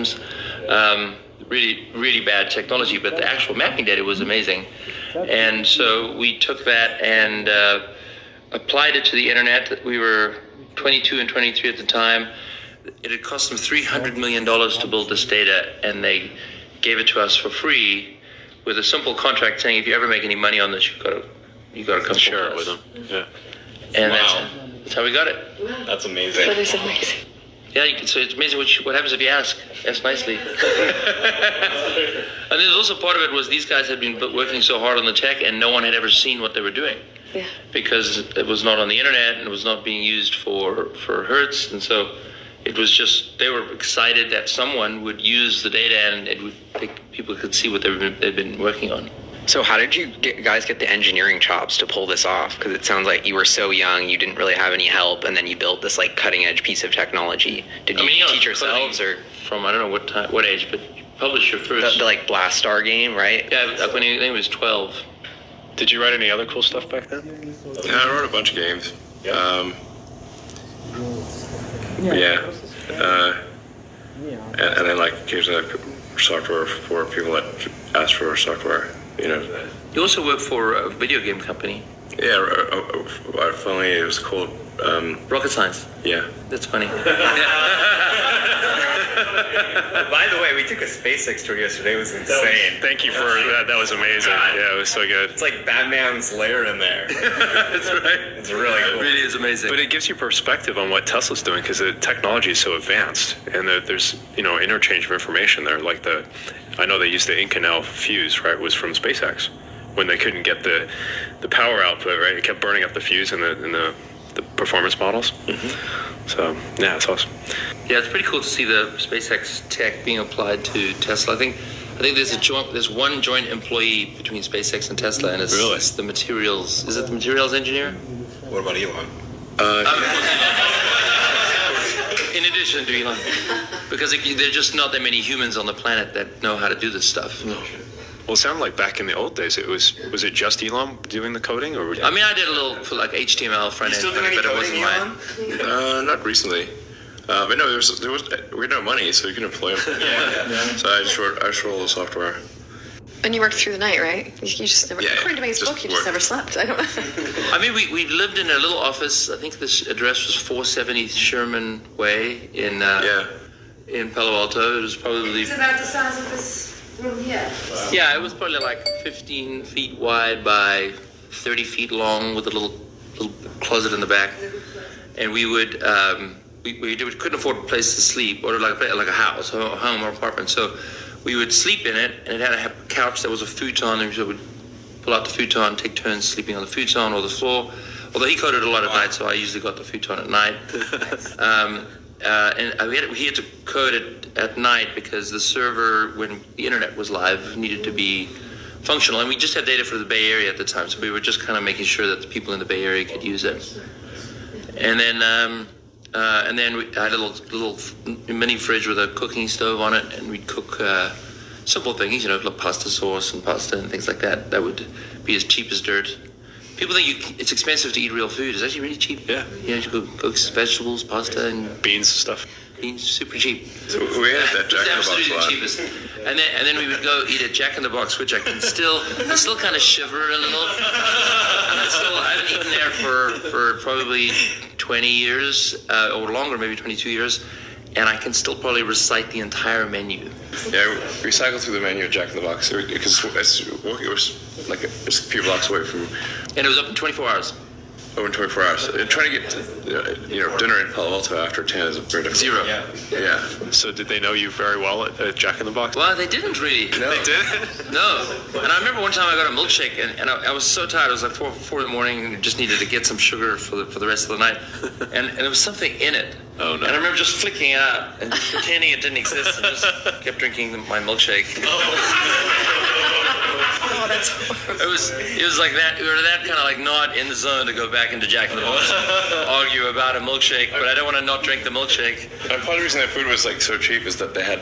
systems. Really, really bad technology, but the actual mapping data was amazing. And so we took that and applied it to the internet. We were 22 and 23 at the time. It had cost them $300 million to build this data, and they gave it to us for free with a simple contract saying, if you ever make any money on this, you got to come share it with them. Yeah. And that's how we got it. That's amazing. That is amazing. Yeah, so it's amazing what happens if you ask nicely. And there's also part of it was these guys had been working so hard on the tech, and no one had ever seen what they were doing. Yeah. Because it was not on the internet, and it was not being used for Hertz, and so it was just, they were excited that someone would use the data and people could see what they'd been working on. So how did you guys get the engineering chops to pull this off? Because it sounds like you were so young, you didn't really have any help, and then you built this like cutting edge piece of technology. Did you teach yourselves, or from I don't know what age, but you published your first the like Blast Star game, right? Yeah, like when he was 12. Did you write any other cool stuff back then? Yeah, I wrote a bunch of games. Yeah. And then like occasionally I put software for people that ask for software. You know. You also work for a video game company. Yeah, funny, it was called Rocket Science. Yeah. That's funny. By the way, we took a SpaceX tour yesterday. It was insane. Thank you for that. That was amazing. Yeah, it was so good. It's like Batman's lair in there. That's right. It's really cool. It really is amazing. But it gives you perspective on what Tesla's doing, because the technology is so advanced, and there's interchange of information there. Like I know they used the Inconel fuse, right? Was from SpaceX when they couldn't get the power output, right? It kept burning up the fuse in the performance models. Mm-hmm. So yeah, it's awesome. Yeah, it's pretty cool to see the SpaceX tech being applied to Tesla. I think there's one joint employee between SpaceX and Tesla, and it's the materials. Is it the materials engineer? What about Elon? In addition to Elon, because there's just not that many humans on the planet that know how to do this stuff. No. Well, it sounded like back in the old days, was it just Elon doing the coding, or? I mean, I did a little for like HTML front end, but it wasn't mine. Not recently. But no, we had no money, so you can employ them. So I just wrote all the software. And you worked through the night, right? You just never, according to my book, you just never slept. I don't know. I mean, we lived in a little office. I think this address was 470 Sherman Way in Palo Alto. It was probably... It's about the size of this room here. Wow. Yeah, it was probably like 15 feet wide by 30 feet long with a little closet in the back. And we would... we couldn't afford a place to sleep, or like a house, a home or apartment. So we would sleep in it, and it had a couch that was a futon, and we would pull out the futon, take turns sleeping on the futon or the floor. Although he coded a lot at night, so I usually got the futon at night. And we had to code it at night because the server, when the internet was live, needed to be functional. And we just had data for the Bay Area at the time, so we were just kind of making sure that the people in the Bay Area could use it. And then I had a little mini fridge with a cooking stove on it, and we'd cook simple things, like pasta sauce and pasta and things like that. That would be as cheap as dirt. People think it's expensive to eat real food. It's actually really cheap. Yeah. You cook vegetables, pasta, and beans and stuff. Beans, super cheap. So we had that Jack in the Box absolutely lot. The cheapest. And then we would go eat at Jack in the Box, which I still kind of shiver a little. I haven't eaten there for probably 20 years or longer, maybe 22 years, and I can still probably recite the entire menu. Yeah, we cycled through the menu at Jack in the Box because it was like a few blocks away from. And it was open 24 hours. Over 24 hours. Trying to get dinner in Palo Alto after 10 is very difficult. Zero. Yeah. So did they know you very well at Jack in the Box? Well, they didn't really. No. They did? No. And I remember one time I got a milkshake, and I was so tired. It was like 4 in the morning, and just needed to get some sugar for the rest of the night. And there was something in it. Oh, no. And I remember just flicking it out and pretending it didn't exist, and just kept drinking my milkshake. Oh, that's horrible. It was like that. We were that kind of like not in the zone to go back into Jack in the Box, argue about a milkshake, but I don't want to not drink the milkshake. And part of the reason that food was like so cheap is that they had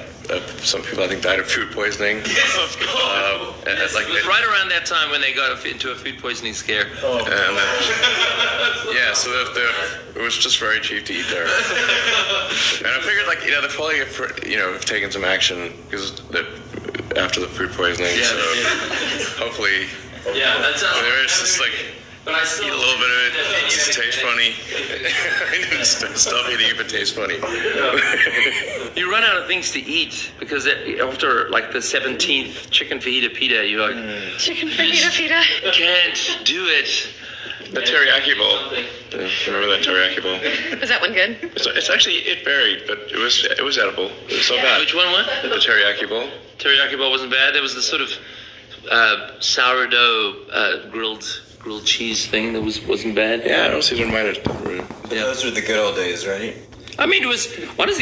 some people I think died of food poisoning. Yes, of course. It was right around that time when they got into a food poisoning scare. And yeah, so it was just very cheap to eat there. And I figured, like, they're probably have taken some action because after the food poisoning. Yeah, so hopefully, yeah, that's there's just like. But I still eat a little bit of it. It just tastes funny. Stop eating if it tastes funny. You run out of things to eat because after like the 17th chicken fajita pita, you're like, Chicken fajita pita. can't do it. The teriyaki bowl. Remember that teriyaki bowl? Was that one good? It's actually, it varied, but it was edible. It was so bad. Which one was? The teriyaki bowl. Teriyaki bowl wasn't bad. There was the sort of sourdough grilled cheese thing that wasn't bad. Yeah, I don't see it reminded. Those were the good old days, right? I mean, it was. What is